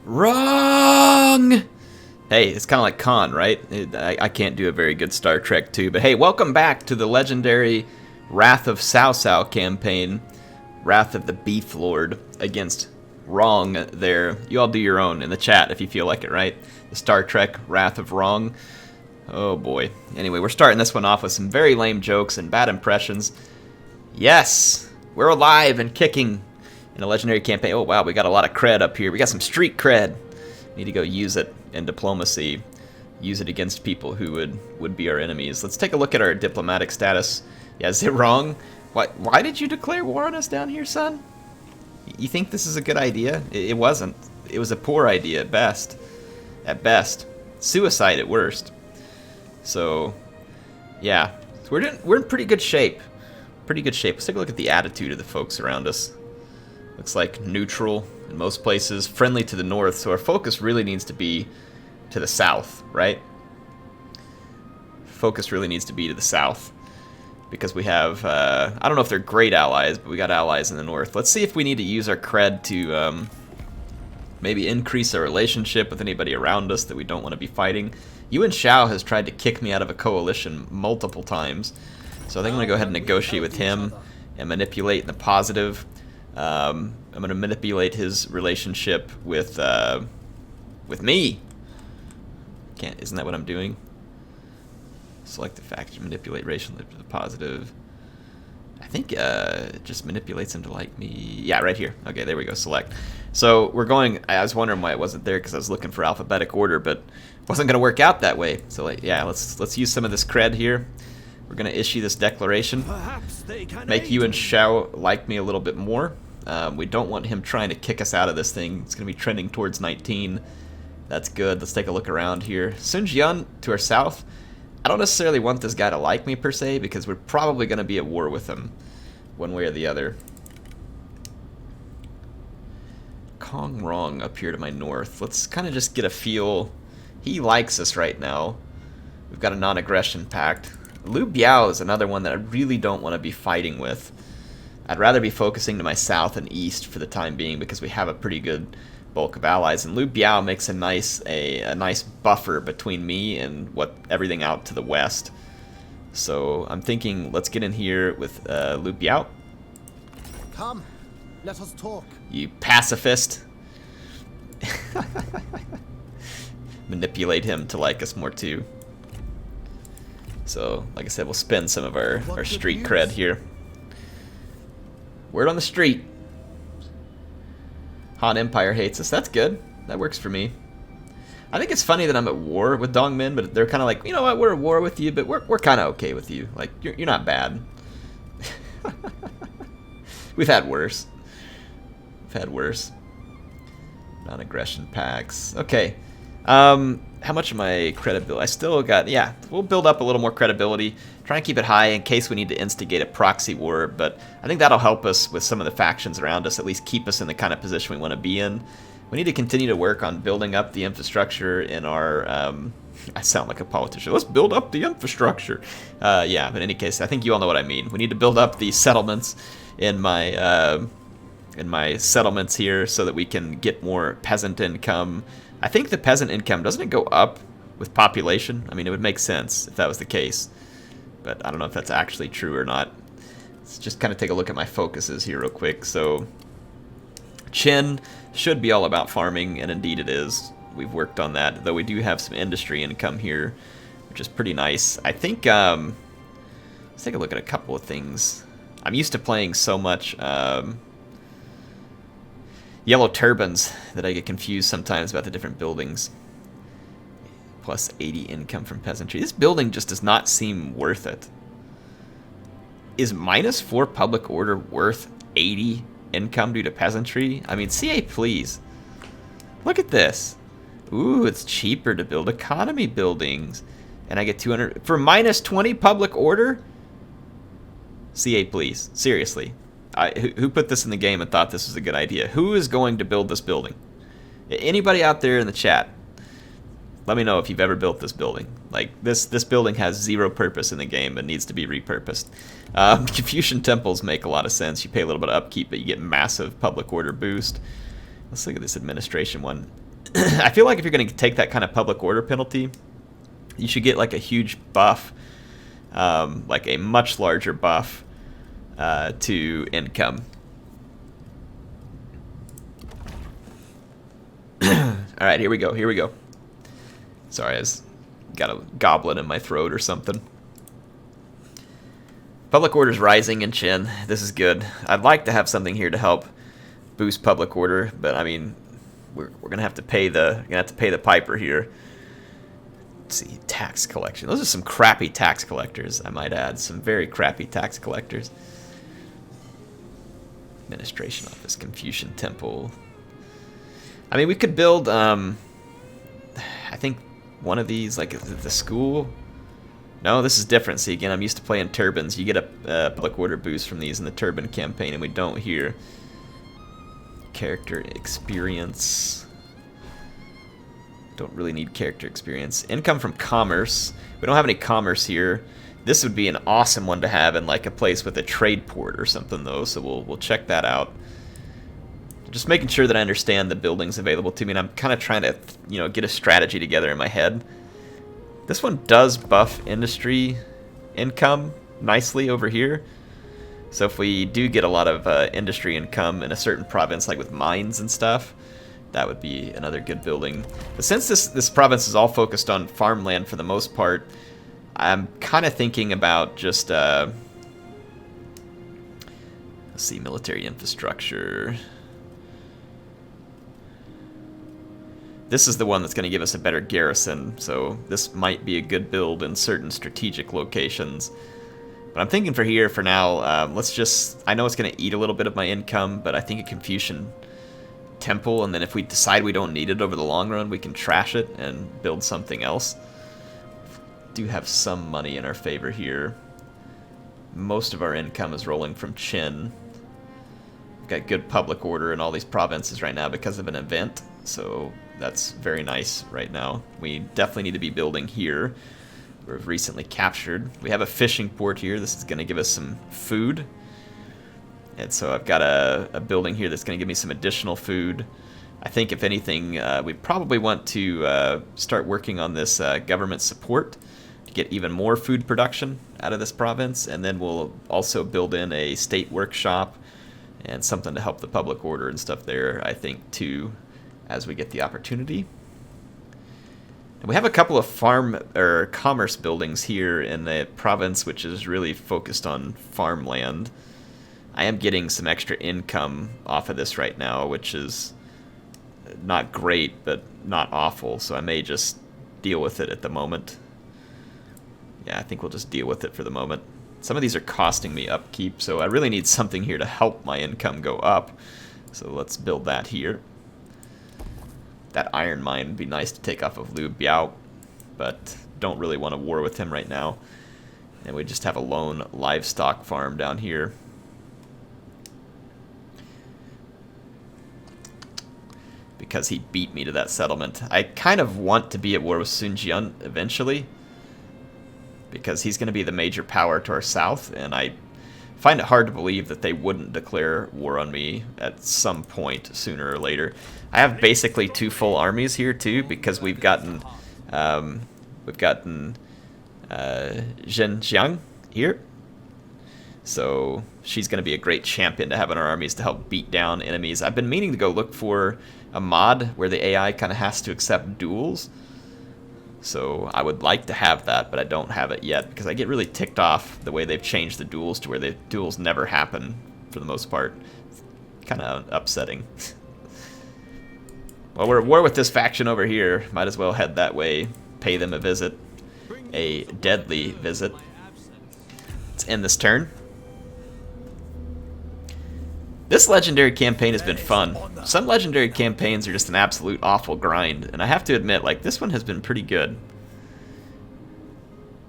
Wrong! Hey, it's kind of like Khan, right? I can't do a very good Star Trek 2, but hey, welcome back to the legendary Wrath of Cao Cao campaign. Wrath of the Beef Lord against Wrong there. You all do your own in the chat if you feel like it, right? The Star Trek Wrath of Wrong. Oh boy. Anyway, we're starting this one off with some very lame jokes and bad impressions. Yes! We're alive and kicking in a legendary campaign. Oh wow, we got a lot of cred up here. We got some street cred. Need to go use it in diplomacy. Use it against people who would be our enemies. Let's take a look at our diplomatic status. Yeah, is it wrong? Why did you declare war on us down here, son? You think this is a good idea? It wasn't. It was a poor idea at best. At best. Suicide at worst. So, yeah. So we're in pretty good shape. Pretty good shape. Let's take a look at the attitude of the folks around us. Looks like neutral in most places. Friendly to the north. So our focus really needs to be to the south, right? Focus really needs to be to the south. Because we have, I don't know if they're great allies, but we got allies in the north. Let's see if we need to use our cred to maybe increase our relationship with anybody around us that we don't want to be fighting. Yuan Shao has tried to kick me out of a coalition multiple times. So I think I'm going to go ahead and negotiate with him and manipulate in the positive. I'm going to manipulate his relationship with me. Isn't that what I'm doing? Select the faction, manipulate relationship to the positive. I think it just manipulates him to like me. Yeah, right here. Okay, there we go. Select. So we're going. I was wondering why it wasn't there because I was looking for alphabetic order, but it wasn't going to work out that way. So like, yeah, let's use some of this cred here. We're going to issue this declaration. Make Yuan Shao like me a little bit more. We don't want him trying to kick us out of this thing. It's going to be trending towards 19. That's good. Let's take a look around here. Sun Jian to our south. I don't necessarily want this guy to like me per se because we're probably going to be at war with him one way or the other. Kong Rong up here to my north. Let's kind of just get a feel. He likes us right now. We've got a non-aggression pact. Liu Biao is another one that I really don't want to be fighting with. I'd rather be focusing to my south and east for the time being because we have a pretty good bulk of allies, and Liu Biao makes a nice buffer between me and everything out to the west. So I'm thinking let's get in here with Liu Biao. Come, let us talk. You pacifist. Manipulate him to like us more too. So, like I said, we'll spend some of our street cred here. Word on the street. Han Empire hates us. That's good. That works for me. I think it's funny that I'm at war with Dongmin, but they're kind of like, you know what, we're at war with you, but we're kind of okay with you. Like, you're not bad. We've had worse. We've had worse. Non-aggression pacts. Okay. How much of my credibility? I still got, yeah, we'll build up a little more credibility. Try and keep it high in case we need to instigate a proxy war, but I think that'll help us with some of the factions around us, at least keep us in the kind of position we want to be in. We need to continue to work on building up the infrastructure in our, I sound like a politician. Let's build up the infrastructure. Yeah, but in any case, I think you all know what I mean. We need to build up the settlements in my settlements here so that we can get more peasant income. I think the peasant income, doesn't it go up with population? I mean, it would make sense if that was the case. But I don't know if that's actually true or not. Let's just kind of take a look at my focuses here real quick. So, Qin should be all about farming, and indeed it is. We've worked on that, though we do have some industry income here, which is pretty nice. I think, let's take a look at a couple of things. I'm used to playing so much Yellow Turbans that I get confused sometimes about the different buildings. Plus 80 income from peasantry. This building just does not seem worth it. Is -4 public order worth 80 income due to peasantry? I mean, CA, please. Look at this. Ooh, it's cheaper to build economy buildings. And I get 200 for -20 public order? CA, please. Seriously. Who put this in the game and thought this was a good idea? Who is going to build this building? Anybody out there in the chat? Let me know if you've ever built this building. Like, this building has zero purpose in the game and needs to be repurposed. Confucian temples make a lot of sense. You pay a little bit of upkeep, but you get massive public order boost. Let's look at this administration one. I feel like if you're going to take that kind of public order penalty, you should get like a huge buff, like a much larger buff to income. All right, here we go. Here we go. Sorry, I got a goblin in my throat or something. Public order's rising in Qin. This is good. I'd like to have something here to help boost public order, but I mean, we're gonna have to pay the piper here. Let's see, tax collection. Those are some crappy tax collectors, I might add. Some very crappy tax collectors. Administration office, Confucian temple. I mean, we could build, I think one of these, like the school. No, this is different. See, again, I'm used to playing turbans. You get a public order boost from these in the turban campaign, and we don't here. Character experience. Don't really need character experience. Income from commerce. We don't have any commerce here. This would be an awesome one to have in like a place with a trade port or something, though. So we'll check that out. Just making sure that I understand the buildings available to me, and I'm kind of trying to, you know, get a strategy together in my head. This one does buff industry income nicely over here. So if we do get a lot of industry income in a certain province, like with mines and stuff, that would be another good building. But since this province is all focused on farmland for the most part, I'm kind of thinking about just, let's see, military infrastructure. This is the one that's going to give us a better garrison, so this might be a good build in certain strategic locations. But I'm thinking for here, for now, let's just... I know it's going to eat a little bit of my income, but I think a Confucian temple, and then if we decide we don't need it over the long run, we can trash it and build something else. Do have some money in our favor here. Most of our income is rolling from Qin. We've got good public order in all these provinces right now because of an event, so that's very nice right now. We definitely need to be building here. We've recently captured. We have a fishing port here. This is going to give us some food. And so I've got a building here that's going to give me some additional food. I think, if anything, we probably want to start working on this government support to get even more food production out of this province. And then we'll also build in a state workshop and something to help the public order and stuff there, I think, too, as we get the opportunity. And we have a couple of farm or commerce buildings here in the province, which is really focused on farmland. I am getting some extra income off of this right now, which is not great, but not awful, so I may just deal with it at the moment. Yeah, I think we'll just deal with it for the moment. Some of these are costing me upkeep, so I really need something here to help my income go up. So let's build that here. That iron mine would be nice to take off of Liu Biao, but don't really want to war with him right now. And we just have a lone livestock farm down here. Because he beat me to that settlement. I kind of want to be at war with Sun Jian eventually, because he's going to be the major power to our south, and I find it hard to believe that they wouldn't declare war on me at some point sooner or later. I have basically 2 full armies here too, because we've gotten Zhenjiang here. So she's going to be a great champion to have in our armies to help beat down enemies. I've been meaning to go look for a mod where the AI kind of has to accept duels. So I would like to have that, but I don't have it yet because I get really ticked off the way they've changed the duels to where the duels never happen for the most part. It's kind of upsetting. Well, we're at war with this faction over here. Might as well head that way, pay them a visit. A deadly visit. Let's end this turn. This legendary campaign has been fun. Some legendary campaigns are just an absolute awful grind, and I have to admit, like, this one has been pretty good.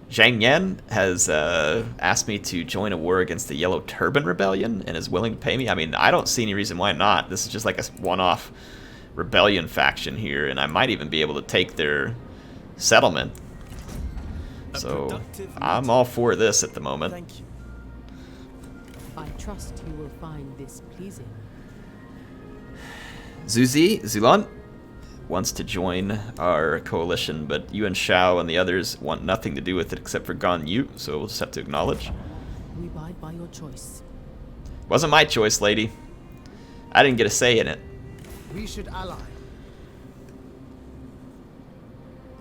Zhang Yan has asked me to join a war against the Yellow Turban Rebellion and is willing to pay me. I mean, I don't see any reason why not. This is just like a one-off rebellion faction here, and I might even be able to take their settlement. So I'm all for this at the moment. Thank you. I trust you will find this pleasing. Zuzi, Zulon, wants to join our coalition, but Yuan Shao and the others want nothing to do with it except for Gan Yu, so we'll just have to acknowledge. We abide by your choice. Wasn't my choice, lady. I didn't get a say in it. We should ally.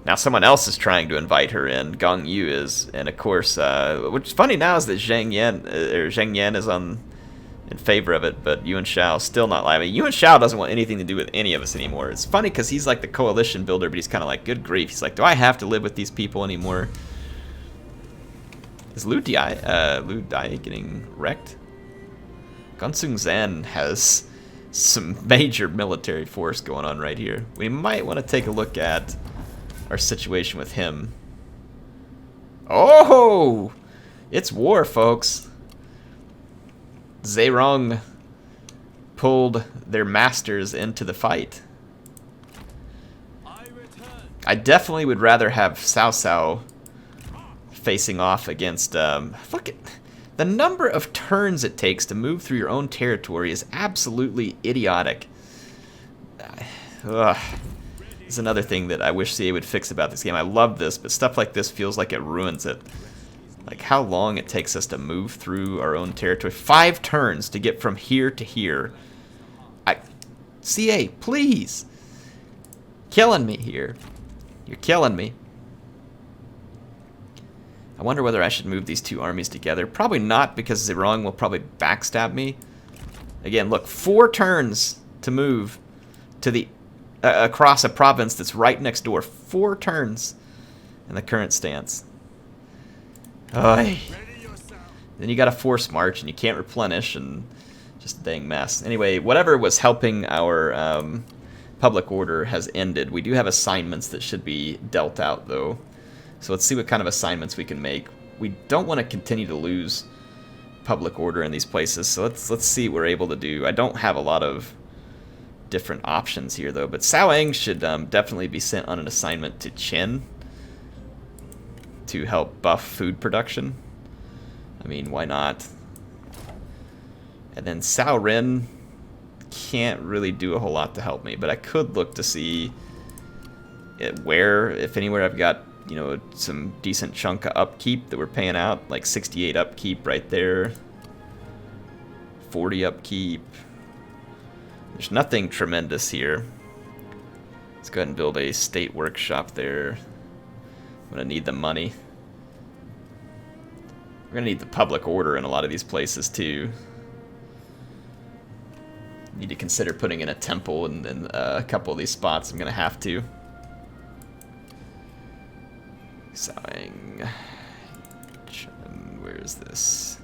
Now someone else is trying to invite her in. Gang Yu is, and of course, what's funny now is that Zheng Yan is in favor of it, but Yuan Shao still not live. I mean, Yuan Shao doesn't want anything to do with any of us anymore. It's funny because he's like the coalition builder, but he's kind of like, good grief. He's like, do I have to live with these people anymore? Is Lu Dai getting wrecked? Gonsung Zan has some major military force going on right here. We might want to take a look at our situation with him. Oh! It's war, folks. Zerong pulled their masters into the fight. I definitely would rather have Cao Cao facing off against... fuck it. The number of turns it takes to move through your own territory is absolutely idiotic. Ugh. It's another thing that I wish CA would fix about this game. I love this, but stuff like this feels like it ruins it. Like how long it takes us to move through our own territory. 5 turns to get from here to here. CA, please. Killing me here. You're killing me. I wonder whether I should move these 2 armies together. Probably not, because Zerong will probably backstab me. Again, look, 4 turns to move to the across a province that's right next door. 4 turns in the current stance. Oy. Then you got a force march, and you can't replenish, and just a dang mess. Anyway, whatever was helping our public order has ended. We do have assignments that should be dealt out, though. So let's see what kind of assignments we can make. We don't want to continue to lose public order in these places, so let's see what we're able to do. I don't have a lot of different options here, though, but Cao Ang should definitely be sent on an assignment to Qin to help buff food production. I mean, why not? And then Cao Ren can't really do a whole lot to help me, but I could look to see where, if anywhere, I've got, you know, some decent chunk of upkeep that we're paying out, like 68 upkeep right there, 40 upkeep. There's nothing tremendous here. Let's go ahead and build a state workshop there. I'm gonna need the money. We're gonna need the public order in a lot of these places too. Need to consider putting in a temple in a couple of these spots. I'm gonna have to. Selling. Where is this?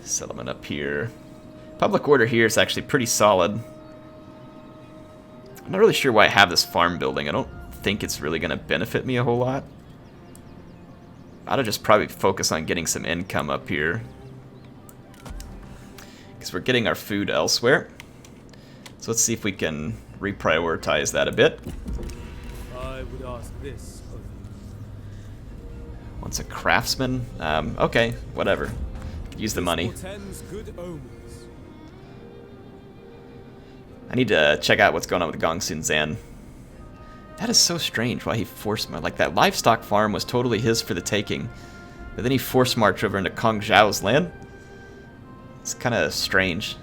Settlement up here. Public order here is actually pretty solid. I'm not really sure why I have this farm building. I don't think it's really going to benefit me a whole lot. I ought to just probably focus on getting some income up here, because we're getting our food elsewhere. So let's see if we can reprioritize that a bit. I would ask this of you. Wants a craftsman? Okay, whatever. Use the money. Portends good omens. I need to check out what's going on with Gongsun Zan. That is so strange why he forced marched. Like, that livestock farm was totally his for the taking, but then he forced marched over into Kong Zhao's land. It's kind of strange.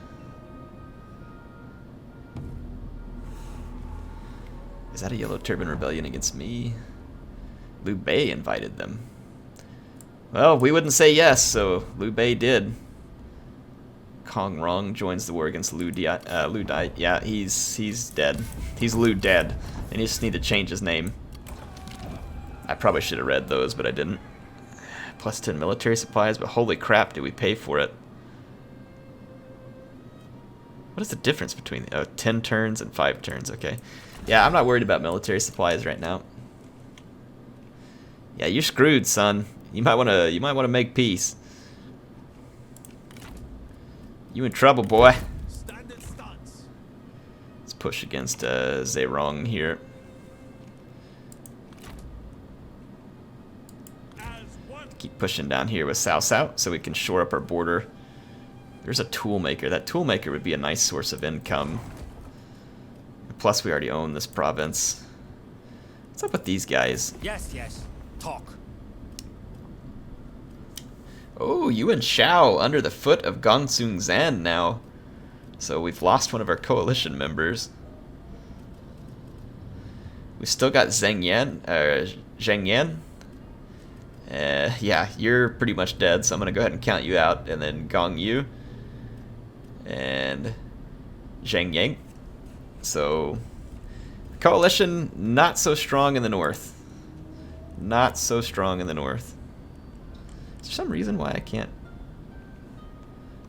Is that a Yellow Turban rebellion against me? Liu Bei invited them. Well, we wouldn't say yes, so Liu Bei did. Kong Rong joins the war against Lu Dai. Yeah, he's dead. He's Lu dead. And you just need to change his name. I probably should have read those, but I didn't. Plus 10 military supplies, but holy crap, did we pay for it? What is the difference between 10 turns and 5 turns? Okay. Yeah, I'm not worried about military supplies right now. Yeah, you're screwed, son. You might want to make peace. You in trouble, boy. Let's push against Zerong here. Keep pushing down here with Cao Cao so we can shore up our border. There's a tool maker. That tool maker would be a nice source of income. plus we already own this province. What's up with these guys? Yes, yes. Talk. Oh, Yuan Shao under the foot of Gongsun Zan now. So we've lost one of our coalition members. We've still got Zheng Yan. Yeah, you're pretty much dead, so I'm going to go ahead and count you out. And then Gong Yu. And Zheng Yang. So, coalition not so strong in the north. Not so strong in the north. Is there some reason why I can't?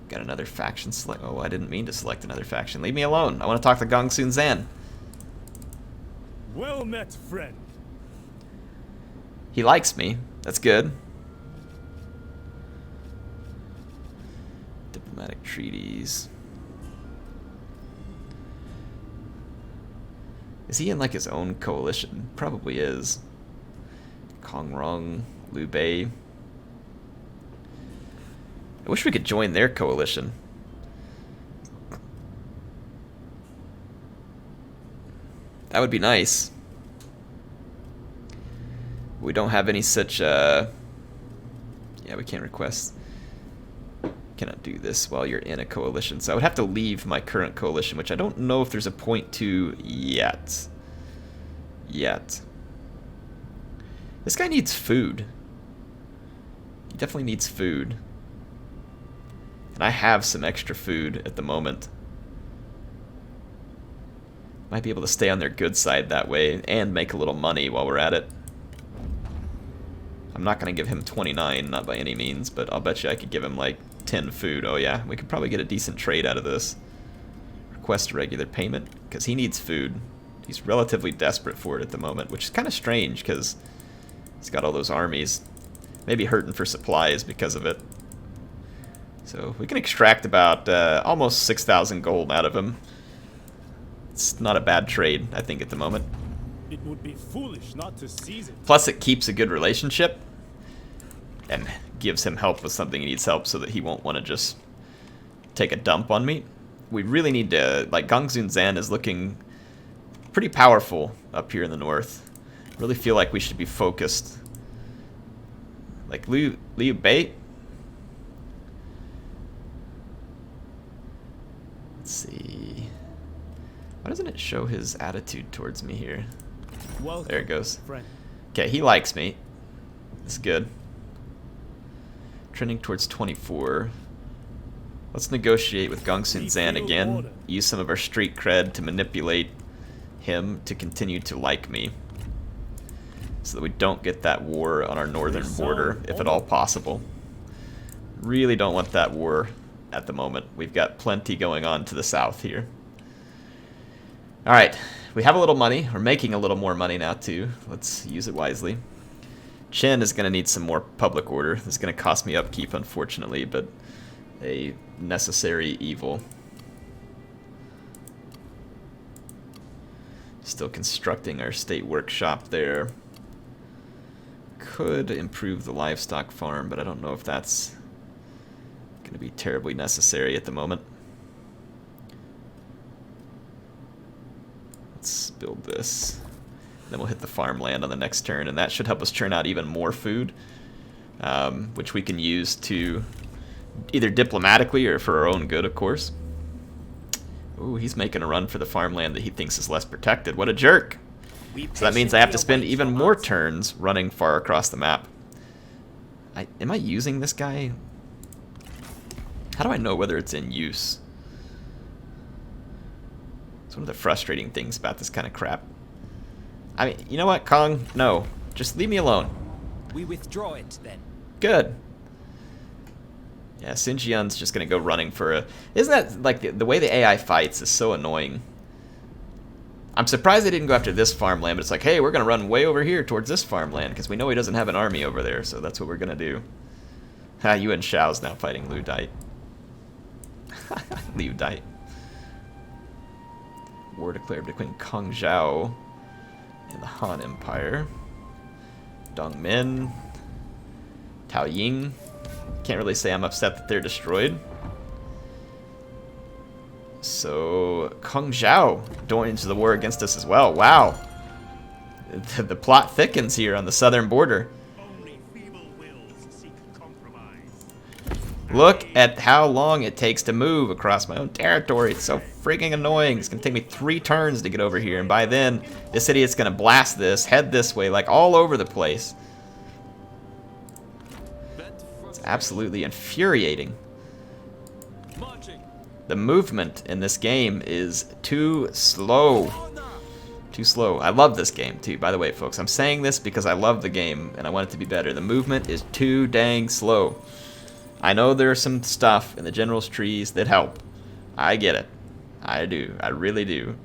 Got another faction select. Oh, I didn't mean to select another faction. Leave me alone. I want to talk to Gongsun Zan. Well met, friend. He likes me. That's good. Diplomatic treaties. Is he in like his own coalition? Probably is. Kongrong, Liu Bei. I wish we could join their coalition. That would be nice. We don't have any such, yeah, we can't request. Cannot do this while you're in a coalition. So I would have to leave my current coalition, which I don't know if there's a point to yet. This guy needs food. He definitely needs food. And I have some extra food at the moment. Might be able to stay on their good side that way and make a little money while we're at it. I'm not going to give him 29, not by any means, but I'll bet you I could give him like 10 food. Oh yeah, we could probably get a decent trade out of this. Request regular payment, because he needs food. He's relatively desperate for it at the moment, which is kind of strange because he's got all those armies. Maybe hurting for supplies because of it. So we can extract about almost 6,000 gold out of him. It's not a bad trade, I think, at the moment. It would be foolish not to seize it. Plus it keeps a good relationship and gives him help with something he needs help so that he won't want to just take a dump on me. We really need to, like, Gongsun Zan is looking pretty powerful up here in the north. I really feel like we should be focused. Like Liu Bei. Let's see. Why doesn't it show his attitude towards me here? Welcome, there it goes. friend. Okay, he likes me. That's good. Trending towards 24. Let's negotiate with Gongsun Zan again. Use some of our street cred to manipulate him to continue to like me. So that we don't get that war on our northern border, if at all possible. Really don't want that war at the moment. We've got plenty going on to the south here. Alright, we have a little money. We're making a little more money now too. Let's use it wisely. Chen is going to need some more public order. This is going to cost me upkeep, unfortunately, but a necessary evil. Still constructing our state workshop there. Could improve the livestock farm, but I don't know if that's going to be terribly necessary at the moment. Let's build this. Then we'll hit the farmland on the next turn, and that should help us churn out even more food, which we can use to either diplomatically or for our own good, of course. Ooh, he's making a run for the farmland that he thinks is less protected. What a jerk! So that means I have to spend even more turns running far across the map. Am I using this guy? How do I know whether it's in use? It's one of the frustrating things about this kind of crap. I mean, you know what, Kong? No. Just leave me alone. We withdraw it, then. Good. Yeah, Xinjiang's just going to go running for a... Isn't that, like, the way the AI fights is so annoying. I'm surprised they didn't go after this farmland, but it's like, hey, we're going to run way over here towards this farmland, because we know he doesn't have an army over there, so that's what we're going to do. Ha, Yuan Shao's now fighting Liu Dai. Liu Dai. War declared between Kong Zhao and the Han Empire. Dongmin. Taoying. Can't really say I'm upset that they're destroyed. So, Hangzhou joins the war against us as well. Wow. The plot thickens here on the southern border. Only feeble wills seek compromise. Look at how long it takes to move across my own territory. It's so freaking annoying. It's going to take me 3 turns to get over here. And by then, this idiot's going to blast this, head this way, like all over the place. It's absolutely infuriating. The movement in this game is too slow. Too slow. I love this game too, by the way, folks. I'm saying this because I love the game and I want it to be better. The movement is too dang slow. I know there's some stuff in the general's trees that help. I get it. I do. I really do.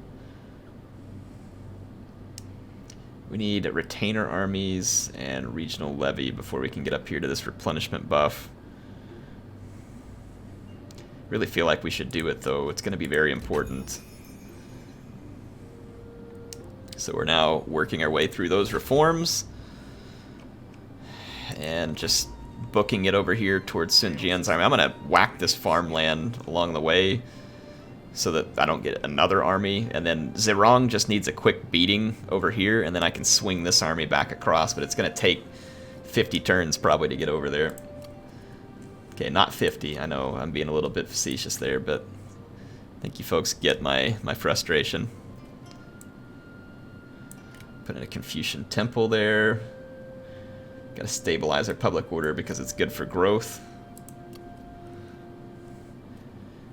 We need retainer armies and regional levy before we can get up here to this replenishment buff. Really feel like we should do it though. It's going to be very important. So we're now working our way through those reforms and just booking it over here towards Sun Jian's army. I'm going to whack this farmland along the way so that I don't get another army. And then Zirong just needs a quick beating over here, and then I can swing this army back across. But it's going to take 50 turns probably to get over there. Okay, not 50. I know I'm being a little bit facetious there, but I think you folks get my frustration. Put in a Confucian temple there. Got to stabilize our public order because it's good for growth.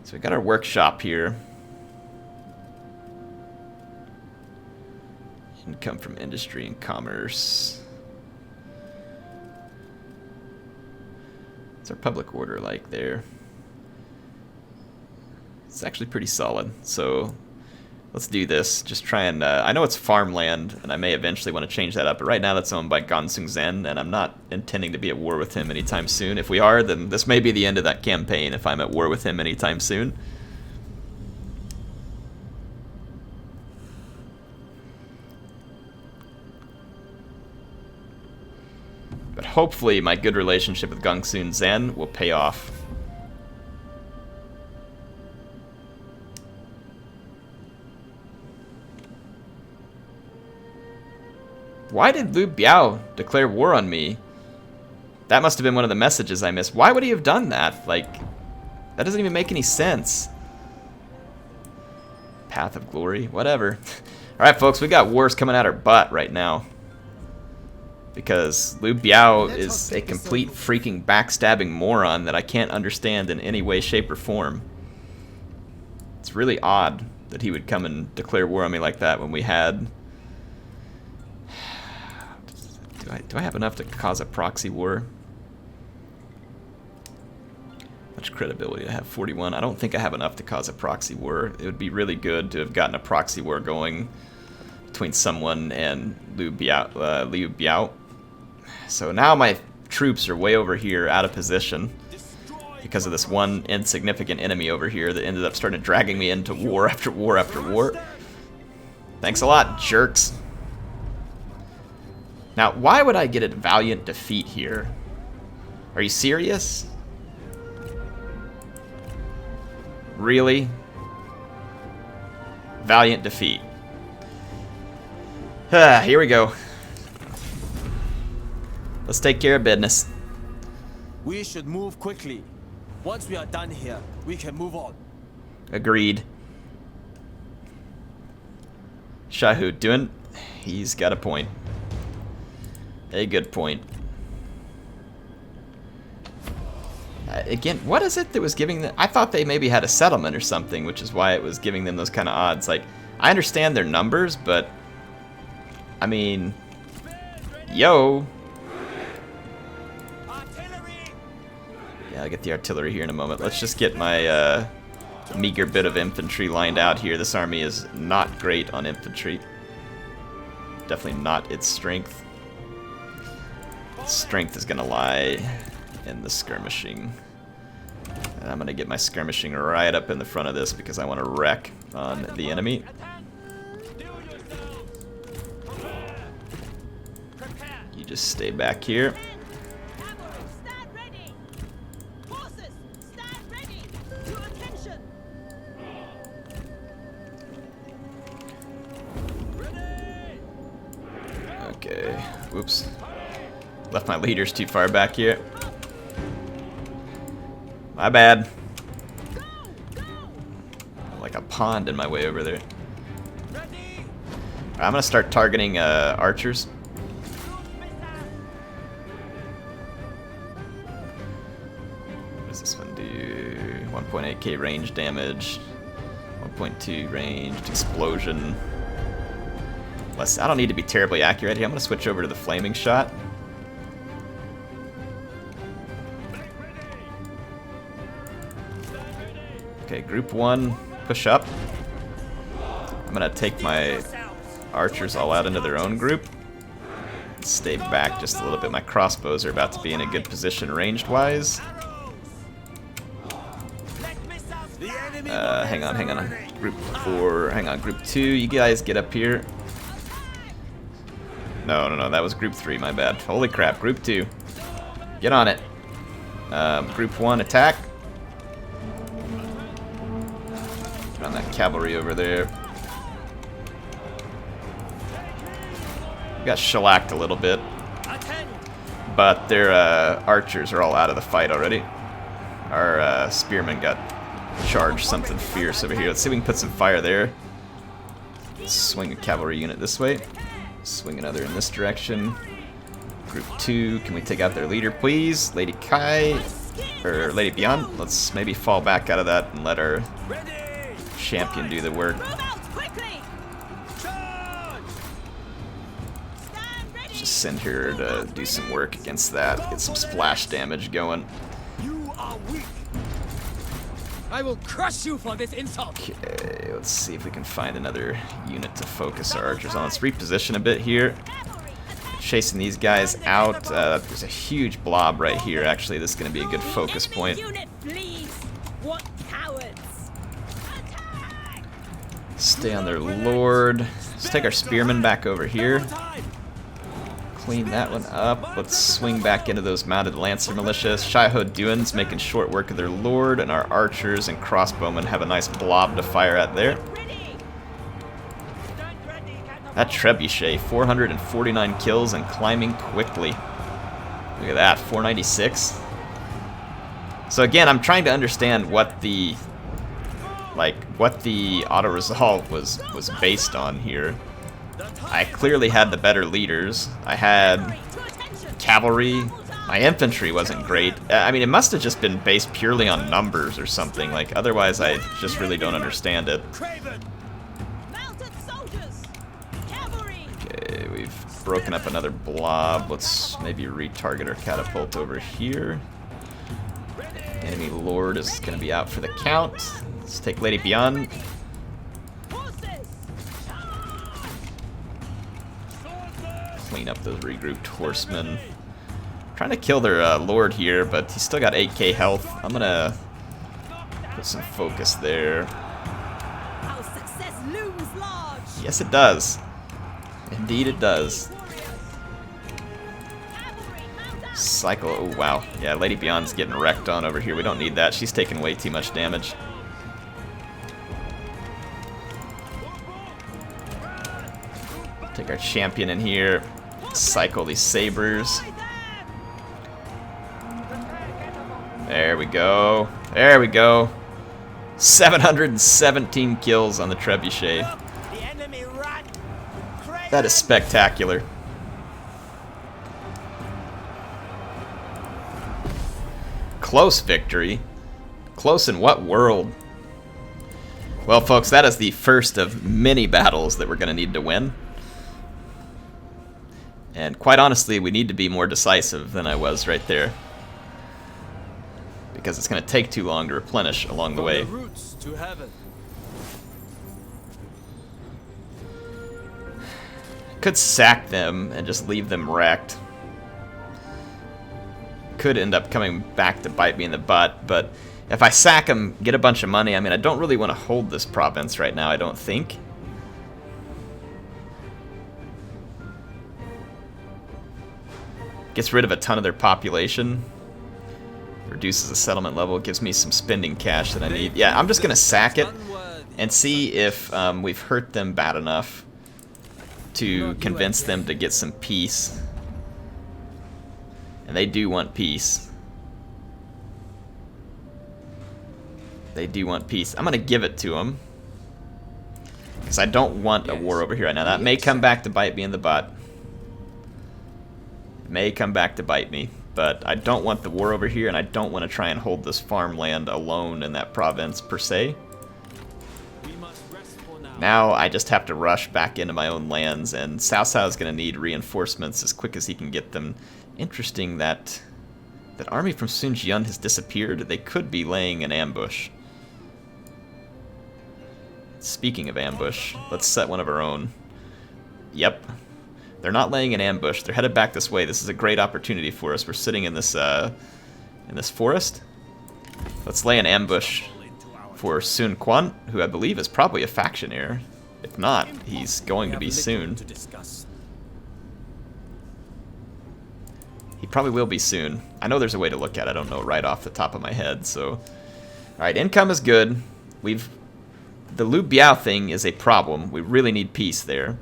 So we got our workshop here. Income from industry and commerce. What's our public order like there? It's actually pretty solid. So let's do this. Just try and... I know it's farmland, and I may eventually want to change that up, but right now that's owned by Gansung Zen, and I'm not intending to be at war with him anytime soon. If we are, then this may be the end of that campaign if I'm at war with him anytime soon. But hopefully my good relationship with Gansung Zen will pay off. Why did Liu Biao declare war on me? That must have been one of the messages I missed. Why would he have done that? Like, that doesn't even make any sense. Path of glory, whatever. Alright, folks, we got wars coming out our butt right now. Because Liu Biao is a complete freaking backstabbing moron that I can't understand in any way, shape, or form. It's really odd that he would come and declare war on me like that when we had... Do I have enough to cause a proxy war? Much credibility to have 41. I don't think I have enough to cause a proxy war. It would be really good to have gotten a proxy war going between someone and Liu Biao. So now my troops are way over here out of position because of this one insignificant enemy over here that ended up starting dragging me into war after war after war. Thanks a lot, jerks. Now, why would I get a valiant defeat here? Are you serious? Really? Valiant defeat. Here we go. Let's take care of business. We should move quickly. Once we are done here, we can move on. Agreed. Shahud doing? He's got a point. A good point. Again, what is it that was giving them... I thought they maybe had a settlement or something, which is why it was giving them those kind of odds. Like, I understand their numbers, but... I mean... Yo! Yeah, I'll get the artillery here in a moment. Let's just get my meager bit of infantry lined out here. This army is not great on infantry. Definitely not its strength. Strength is gonna lie in the skirmishing. And I'm gonna get my skirmishing right up in the front of this because I want to wreck on the enemy. You just stay back here. Okay, whoops. Left my leaders too far back here. My bad. Like a pond in my way over there. I'm gonna start targeting archers. What does this one do? 1.8k range damage, 1.2 ranged explosion. I don't need to be terribly accurate here. I'm gonna switch over to the flaming shot. Okay, group 1, push up. I'm gonna take my archers all out into their own group. Stay back just a little bit. My crossbows are about to be in a good position ranged-wise. Hang on. Group 4, hang on, group 2, you guys get up here. No, that was group 3, my bad. Holy crap, group 2. Get on it. Group 1, attack. Get on that cavalry over there. We got shellacked a little bit. But their archers are all out of the fight already. Our spearmen got charged something fierce over here. Let's see if we can put some fire there. Swing a cavalry unit this way. Swing another in this direction. Group 2, can we take out their leader, please? Lady Kai, or Lady Beyond. Let's maybe fall back out of that and let our champion do the work. Just send her to do some work against that. Get some splash damage going. You are weak. I will crush you for this insult. Okay, let's see if we can find another unit to focus our archers on. Let's reposition a bit here. Chasing these guys out. There's a huge blob right here. Actually, this is going to be a good focus point. Stay on their lord. Let's take our spearmen back over here. Clean that one up. Let's swing back into those mounted lancer militia. Shaiho Duan's making short work of their lord, and our archers and crossbowmen have a nice blob to fire at there. That trebuchet, 449 kills and climbing quickly. Look at that, 496. So again, I'm trying to understand what the auto resolve was based on here. I clearly had the better leaders. I had cavalry. My infantry wasn't great. I mean, it must have just been based purely on numbers or something. Like, otherwise, I just really don't understand it. Okay, we've broken up another blob. Let's maybe retarget our catapult over here. Enemy lord is going to be out for the count. Let's take Lady Beyond. Clean up those regrouped horsemen. Trying to kill their lord here, but he's still got 8k health. I'm gonna put some focus there. Our success looms large. Yes, it does. Indeed, it does. Cycle. Oh wow. Yeah, Lady Beyond's getting wrecked on over here. We don't need that. She's taking way too much damage. Take our champion in here. Cycle these sabers. There we go. There we go. 717 kills on the trebuchet. That is spectacular. Close victory. Close in what world? Well, folks, that is the first of many battles that we're going to need to win. And quite honestly, we need to be more decisive than I was right there. Because it's going to take too long to replenish along the way. Could sack them and just leave them wrecked. Could end up coming back to bite me in the butt, but if I sack them, get a bunch of money, I mean, I don't really want to hold this province right now, I don't think. Gets rid of a ton of their population. Reduces the settlement level, gives me some spending cash that I need. Yeah, I'm just going to sack it and see if we've hurt them bad enough to convince them to get some peace. And they do want peace. They do want peace. I'm going to give it to them. Because I don't want a war over here right now. That may come back to bite me in the butt. It may come back to bite me. But I don't want the war over here, and I don't want to try and hold this farmland alone in that province, per se. Now I just have to rush back into my own lands, and Cao Cao is going to need reinforcements as quick as he can get them. Interesting that that army from Sun Jian has disappeared. They could be laying an ambush. Speaking of ambush, let's set one of our own. Yep. They're not laying an ambush. They're headed back this way. This is a great opportunity for us. We're sitting in this forest. Let's lay an ambush for Sun Quan, who I believe is probably a factionaire. If not, he's going to be soon. He probably will be soon. I know there's a way to look at it. I don't know right off the top of my head. So, all right, income is good. The Liu Biao thing is a problem. We really need peace there.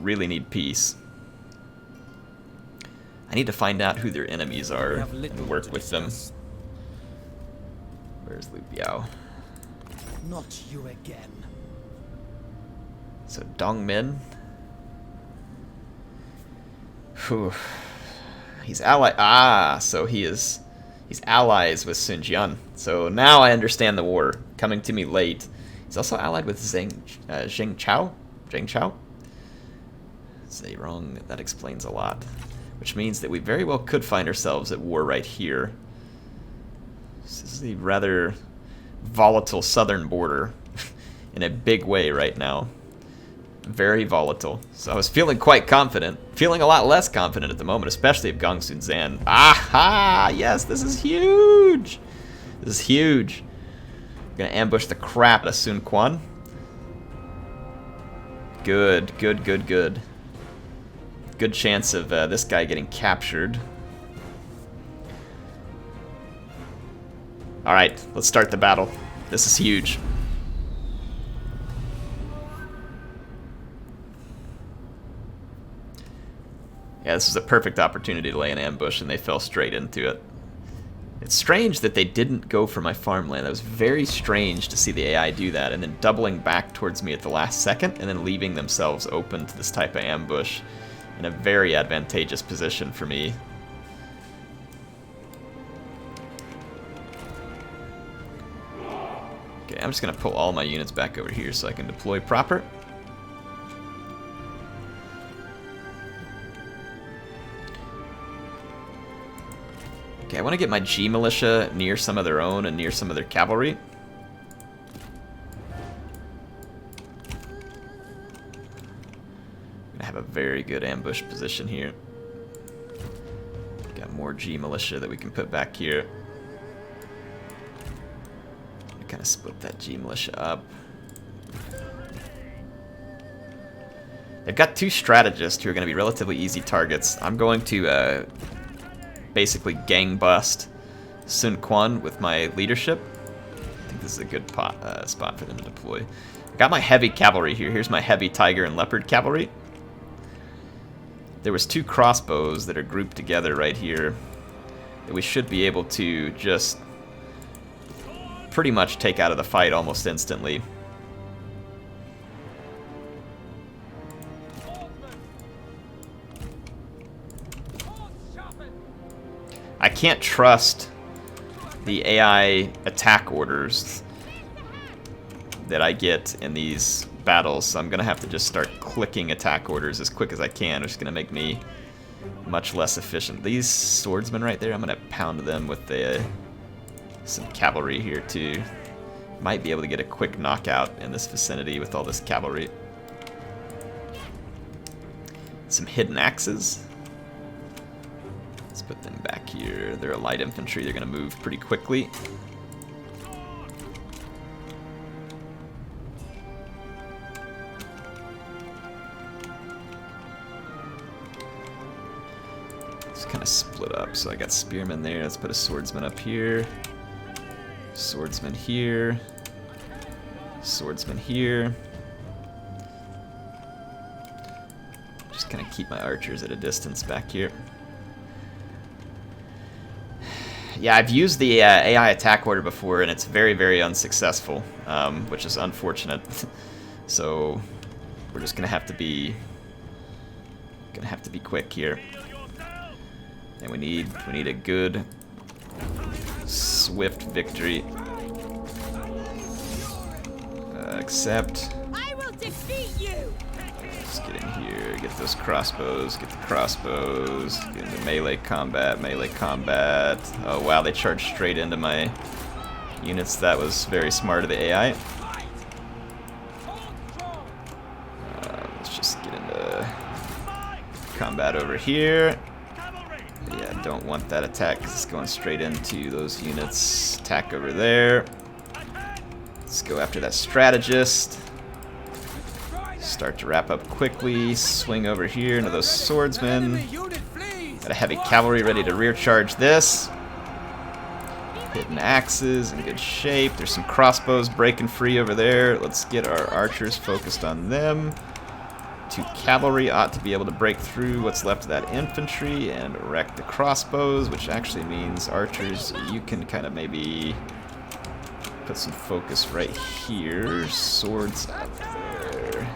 Really need peace. I need to find out who their enemies are and work with them. Where's Liu Biao? Not you again. So Dongmin. Whew. He's ally. So he's allies with Sun Jian. So now I understand the war coming to me late. He's also allied with Zheng Chao. Say wrong. That explains a lot. Which means that we very well could find ourselves at war right here. This is the rather volatile southern border in a big way right now. Very volatile. So I was feeling quite confident. Feeling a lot less confident at the moment, especially of Gongsun Zan. Aha! Yes, this is huge! This is huge. I'm gonna ambush the crap out of Sun Quan. Good, good, good, good. Good chance of this guy getting captured. Alright, let's start the battle. This is huge. Yeah, this was a perfect opportunity to lay an ambush, and they fell straight into it. It's strange that they didn't go for my farmland. That was very strange to see the AI do that, and then doubling back towards me at the last second, and then leaving themselves open to this type of ambush in a very advantageous position for me. Okay, I'm just going to pull all my units back over here so I can deploy proper. Okay, I want to get my G militia near some of their own and near some of their cavalry. I'm gonna have a very good ambush position here. Got more G militia that we can put back here. Kind of split that G militia up. They've got two strategists who are going to be relatively easy targets. I'm going to basically gang bust Sun Quan with my leadership. I think this is a good spot for them to deploy. I got my heavy cavalry here. Here's my heavy tiger and leopard cavalry. There was two crossbows that are grouped together right here that we should be able to just pretty much take out of the fight almost instantly. I can't trust the AI attack orders that I get in these battles, so I'm gonna have to just start clicking attack orders as quick as I can, which is gonna make me much less efficient. These swordsmen right there, I'm gonna pound them with some cavalry here too. Might be able to get a quick knockout in this vicinity with all this cavalry. Some hidden axes. Let's put them back here. They're a light infantry. They're going to move pretty quickly. It's kind of split up. So I got spearmen there. Let's put a swordsman up here. Swordsman here. Swordsman here. Just kind of keep my archers at a distance back here. Yeah, I've used the AI attack order before, and it's very, very unsuccessful, which is unfortunate. So we're just gonna have to be quick here, and we need a good, swift victory. Accept. I will defeat you. Let's get in here, get those crossbows, get the crossbows, get into melee combat, melee combat. Oh wow, they charged straight into my units. That was very smart of the AI. Let's just get into combat over here. Yeah, don't want that attack because it's going straight into those units. Attack over there. Let's go after that strategist. Start to wrap up quickly. Swing over here into those swordsmen. Got a heavy cavalry ready to rear charge this. Hitting axes in good shape. There's some crossbows breaking free over there. Let's get our archers focused on them. 2 cavalry ought to be able to break through what's left of that infantry and wreck the crossbows, which actually means archers, you can kind of maybe put some focus right here. Swords up there.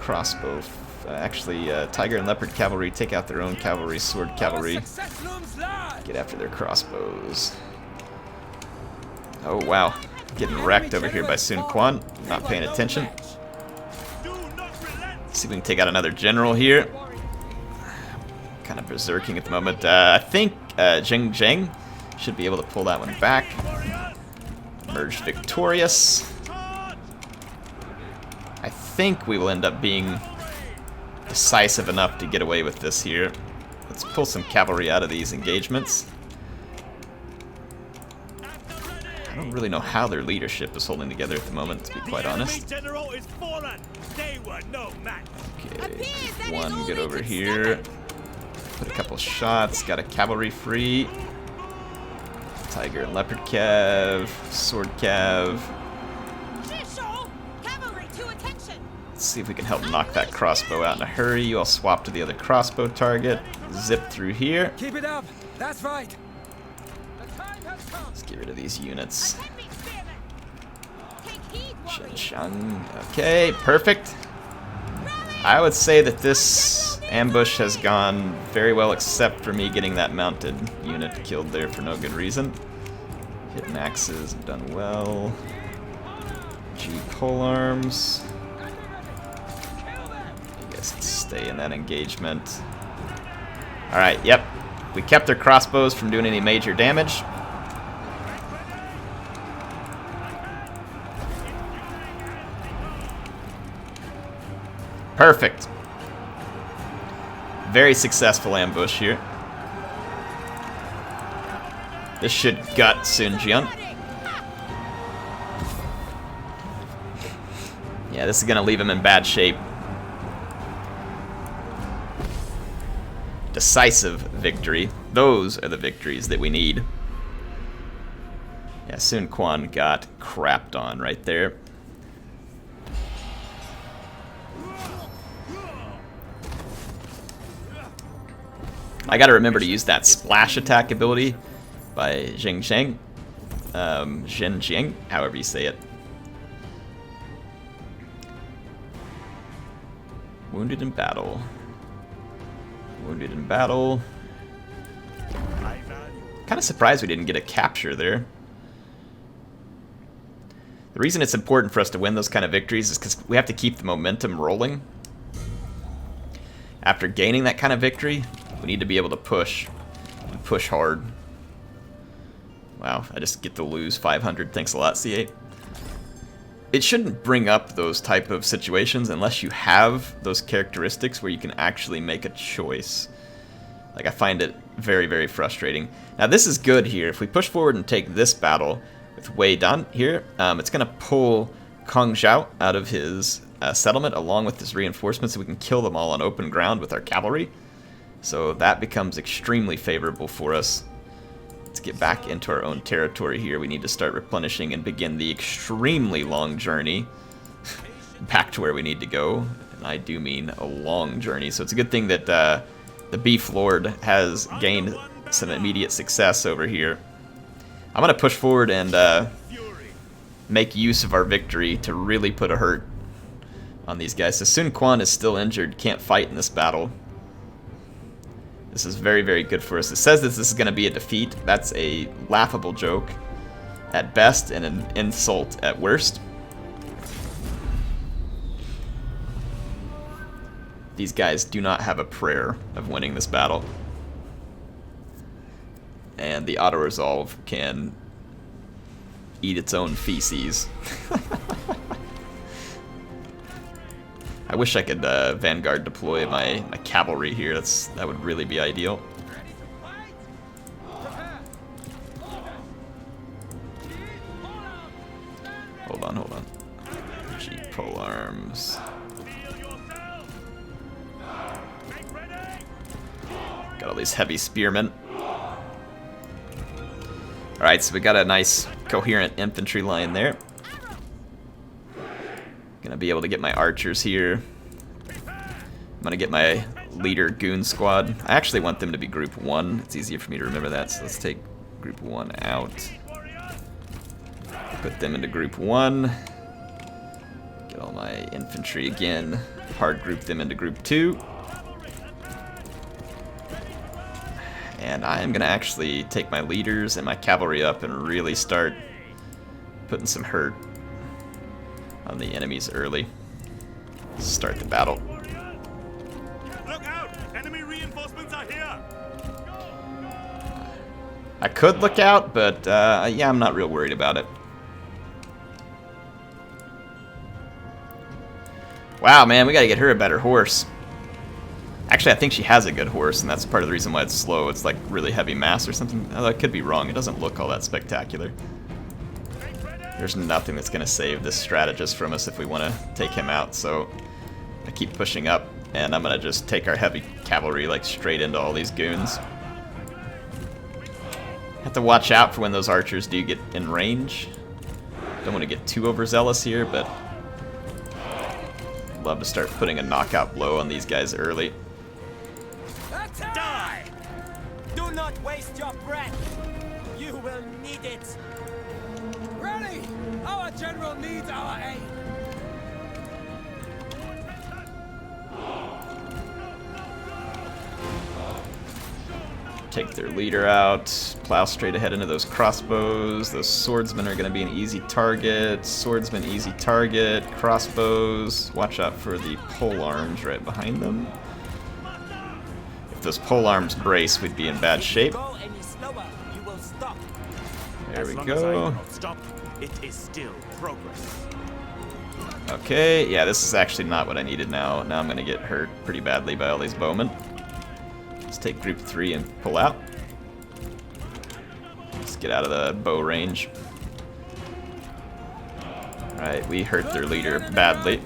Crossbow. Actually, Tiger and Leopard cavalry take out their own cavalry. Sword cavalry. Get after their crossbows. Oh wow. Getting wrecked over here by Sun Quan. Not paying attention. See if we can take out another general here. Kind of berserking at the moment. I think Zheng should be able to pull that one back. Emerge victorious. I think we will end up being decisive enough to get away with this here. Let's pull some cavalry out of these engagements. I don't really know how their leadership is holding together at the moment, to be quite honest. Okay, one, get over here. Put a couple shots, got a cavalry free. Tiger and Leopard Cav, Sword Cav. Let's see if we can help knock that crossbow out in a hurry. You all swap to the other crossbow target. Zip through here. Keep it up. That's right. Let's get rid of these units. Okay, perfect. I would say that this ambush has gone very well, except for me getting that mounted unit killed there for no good reason. Hitting axes, done well. G polearms. You guys can stay in that engagement. Alright, yep. We kept their crossbows from doing any major damage. Perfect. Very successful ambush here. This should gut Sun Jian. Yeah, this is going to leave him in bad shape. Decisive victory. Those are the victories that we need. Yeah, Sun Quan got crapped on right there. I gotta remember to use that splash attack ability by Zheng, however you say it. Wounded in battle. Wounded in battle. Kind of surprised we didn't get a capture there. The reason it's important for us to win those kind of victories is because we have to keep the momentum rolling. After gaining that kind of victory, we need to be able to push, and push hard. Wow, I just get to lose 500. Thanks a lot, C8. It shouldn't bring up those type of situations unless you have those characteristics where you can actually make a choice. Like, I find it very, very frustrating. Now, this is good here. If we push forward and take this battle with Wei Dan here, it's going to pull Kong Zhao out of his settlement along with his reinforcements, so we can kill them all on open ground with our cavalry. So that becomes extremely favorable for us. Let's get back into our own territory here. We need to start replenishing and begin the extremely long journey back to where we need to go. And I do mean a long journey, so it's a good thing that the Beef Lord has gained some immediate success over here. I'm going to push forward and make use of our victory to really put a hurt on these guys. So Sun Quan is still injured, can't fight in this battle. This is very, very good for us. It says that this is going to be a defeat. That's a laughable joke at best and an insult at worst. These guys do not have a prayer of winning this battle. And the auto-resolve can eat its own feces. I wish I could Vanguard deploy my cavalry here. That would really be ideal. Hold on. G pole arms. Got all these heavy spearmen. Alright, so we got a nice coherent infantry line there. Gonna be able to get my archers here. I'm gonna get my leader goon squad. I actually want them to be group 1. It's easier for me to remember that, so let's take group 1 out. Put them into group 1. Get all my infantry again. Hard group them into group 2. And I am gonna actually take my leaders and my cavalry up and really start putting some hurt on the enemies early. Start the battle. Look out! Enemy reinforcements are here! I could look out, but yeah, I'm not real worried about it. Wow, man, we gotta get her a better horse. Actually, I think she has a good horse, and that's part of the reason why it's slow. It's like really heavy mass or something. Oh, I could be wrong. It doesn't look all that spectacular. There's nothing that's going to save this strategist from us if we want to take him out, so I keep pushing up, and I'm going to just take our heavy cavalry like straight into all these goons. Have to watch out for when those archers do get in range. Don't want to get too overzealous here, but I'd love to start putting a knockout blow on these guys early. Die! Do not waste your breath. You will need it. Ready! Our general needs our aid! Take their leader out, plow straight ahead into those crossbows. Those swordsmen are going to be an easy target. Swordsmen, easy target. Crossbows, watch out for the pole arms right behind them. If those pole arms brace, we'd be in bad shape. Go any slower, you will stop. There we As long as I go. do not stop, it is still progress. Okay, yeah, this is actually not what I needed now. Now I'm going to get hurt pretty badly by all these bowmen. Let's take group 3 and pull out. Let's get out of the bow range. Alright, we hurt their leader badly.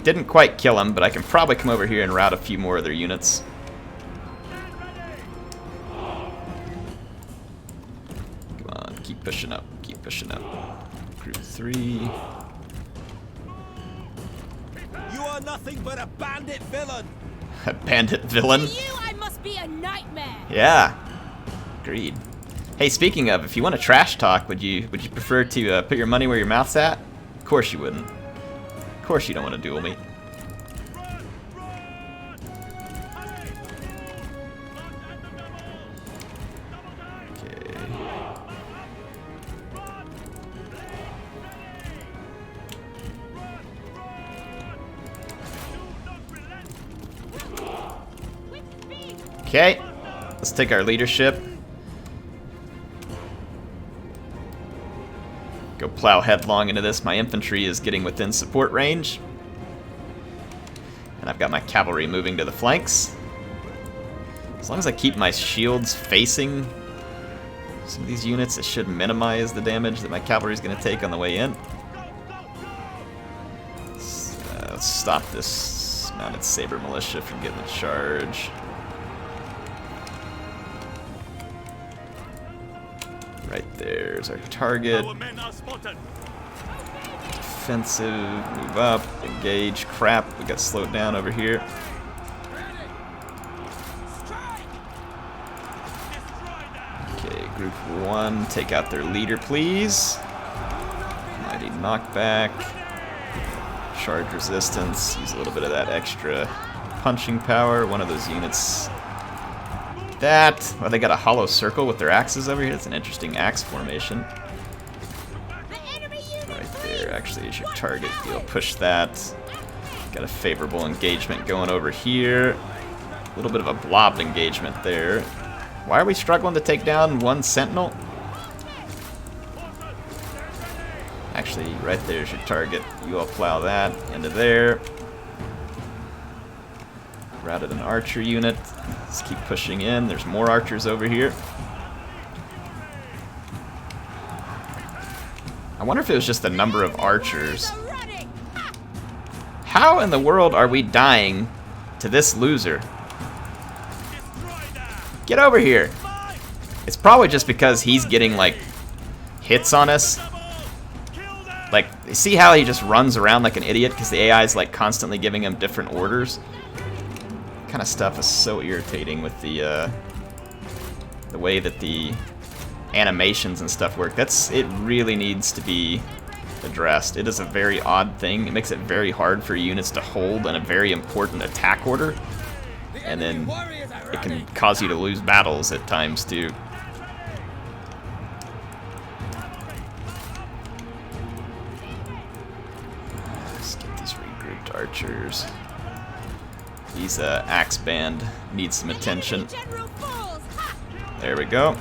Didn't quite kill him, but I can probably come over here and rout a few more of their units. Come on, keep pushing up, keep pushing up. Group 3. You are nothing but a bandit villain. A bandit villain? To you, I must be a nightmare. Yeah. Agreed. Hey, speaking of, if you want to trash talk, would you prefer to put your money where your mouth's at? Of course you wouldn't. Of course you don't want to duel me. Okay, let's take our leadership. Go plow headlong into this. My infantry is getting within support range. And I've got my cavalry moving to the flanks. As long as I keep my shields facing some of these units, it should minimize the damage that my cavalry is going to take on the way in. Let's stop this mounted saber militia from getting a charge. Right there's our target. Our men are spotted. offensive, move up, engage. Crap, we got slowed down over here. Okay, group 1, take out their leader, please. Mighty knockback. Charge resistance, use a little bit of that extra punching power. One of those units. That, well, they got a hollow circle with their axes over here. That's an interesting axe formation. Right there, actually, is your target. You'll push that. Got a favorable engagement going over here. A little bit of a blobbed engagement there. Why are we struggling to take down one sentinel? Actually, right there's your target. You all plow that into there. Routed an archer unit. Let's keep pushing in. There's more archers over here. I wonder if it was just the number of archers. How in the world are we dying to this loser? Get over here. It's probably just because he's getting, like, hits on us. Like, see how he just runs around like an idiot because the AI is, like, constantly giving him different orders? Kind of stuff is so irritating with the way that the animations and stuff work. It really needs to be addressed. It is a very odd thing. It makes it very hard for units to hold in a very important attack order, and then it can cause you to lose battles at times too. Let's get these regrouped archers. These axe band needs some attention. There we go.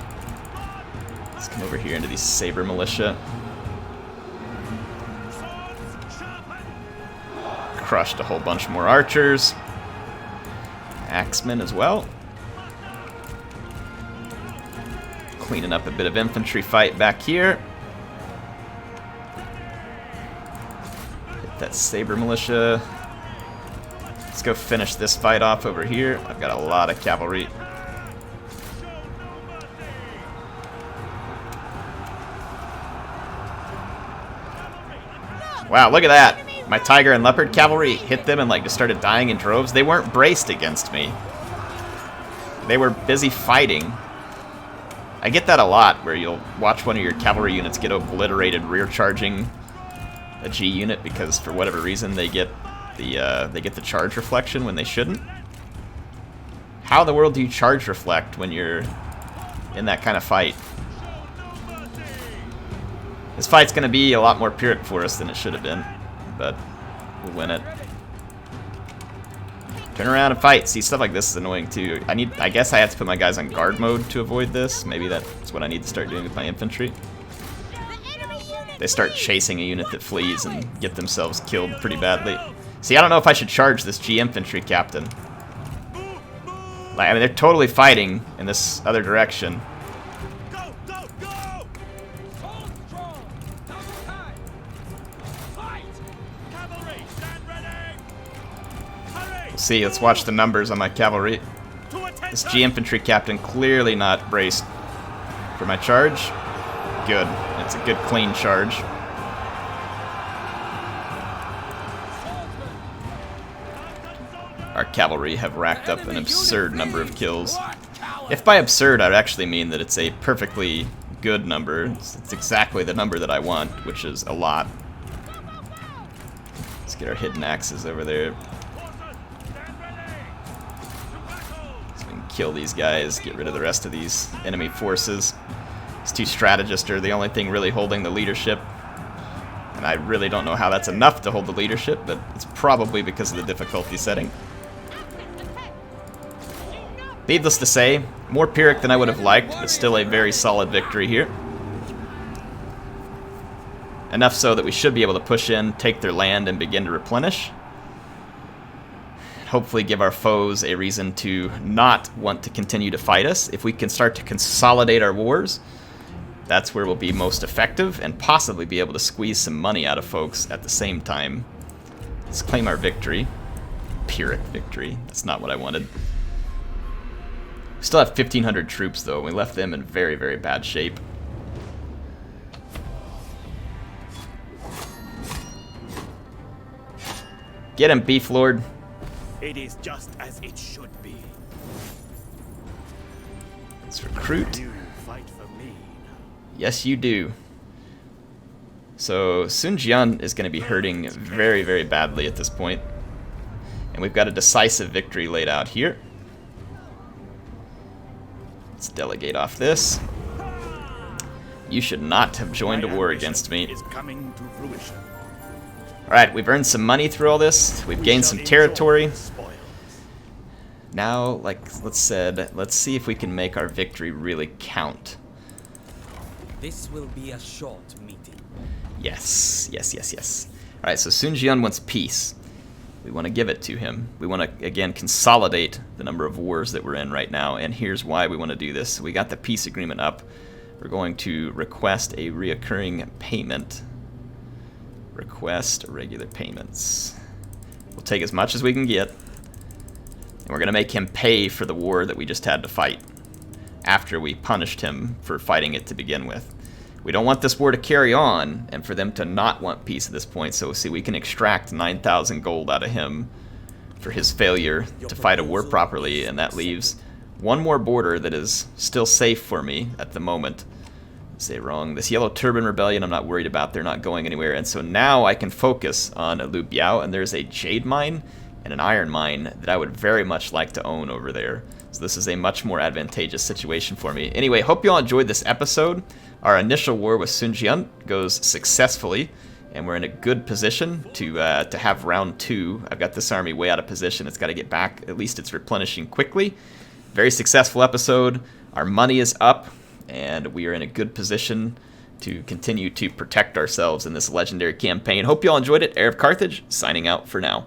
Let's come over here into these saber militia. Crushed a whole bunch more archers. Axemen as well. Cleaning up a bit of infantry fight back here. Hit that saber militia. Let's go finish this fight off over here. I've got a lot of cavalry. Wow, look at that. My tiger and leopard cavalry hit them and like just started dying in droves. They weren't braced against me. They were busy fighting. I get that a lot, where you'll watch one of your cavalry units get obliterated rear charging a G unit because for whatever reason they get the charge reflection when they shouldn't. How in the world do you charge reflect when you're in that kind of fight? This fight's going to be a lot more Pyrrhic for us than it should have been, but we'll win it. Turn around and fight. See, stuff like this is annoying too. I guess I have to put my guys on guard mode to avoid this. Maybe that's what I need to start doing with my infantry. They start chasing a unit that flees and get themselves killed pretty badly. See, I don't know if I should charge this G infantry captain. Like, I mean, they're totally fighting in this other direction. See, let's watch the numbers on my cavalry. This G infantry captain clearly not braced for my charge. Good. It's a good clean charge. Our cavalry have racked up an absurd number of kills. If by absurd I'd actually mean that it's a perfectly good number. It's exactly the number that I want, which is a lot. Let's get our hidden axes over there. Kill these guys, get rid of the rest of these enemy forces. These two strategists are the only thing really holding the leadership. And I really don't know how that's enough to hold the leadership, but it's probably because of the difficulty setting. Needless to say, more Pyrrhic than I would have liked, but still a very solid victory here. Enough so that we should be able to push in, take their land, and begin to replenish. Hopefully give our foes a reason to not want to continue to fight us. If we can start to consolidate our wars, that's where we'll be most effective and possibly be able to squeeze some money out of folks at the same time. Let's claim our victory. Pyrrhic victory. That's not what I wanted. We still have 1,500 troops though, and we left them in very, very bad shape. Get him, Beef Lord. It is just as it should be. Let's recruit. You fight for me. Yes, you do. So Sun Jian is going to be hurting very, very badly at this point. And we've got a decisive victory laid out here. Let's delegate off this. You should not have joined a war against me. Is coming to fruition. Alright, we've earned some money through all this. We've gained some territory. Now, let's see if we can make our victory really count. This will be a short meeting. Yes, yes, yes, yes. Alright, so Sun Jian wants peace. We want to give it to him. We want to, again, consolidate the number of wars that we're in right now, and here's why we want to do this. We got the peace agreement up. We're going to request a reoccurring payment. Request regular payments. We'll take as much as we can get, and we're going to make him pay for the war that we just had to fight after we punished him for fighting it to begin with. We don't want this war to carry on and for them to not want peace at this point, so see, we can extract 9,000 gold out of him for his failure to fight a war properly, and that leaves one more border that is still safe for me at the moment. Say wrong. This Yellow Turban Rebellion I'm not worried about. They're not going anywhere, and so now I can focus on Lu Biao, and there's a jade mine and an iron mine that I would very much like to own over there. So this is a much more advantageous situation for me. Anyway, hope you all enjoyed this episode. Our initial war with Sun Jian goes successfully, and we're in a good position to have round 2. I've got this army way out of position. It's got to get back. At least it's replenishing quickly. Very successful episode. Our money is up, and we are in a good position to continue to protect ourselves in this legendary campaign. Hope you all enjoyed it. HeirofCarthage, signing out for now.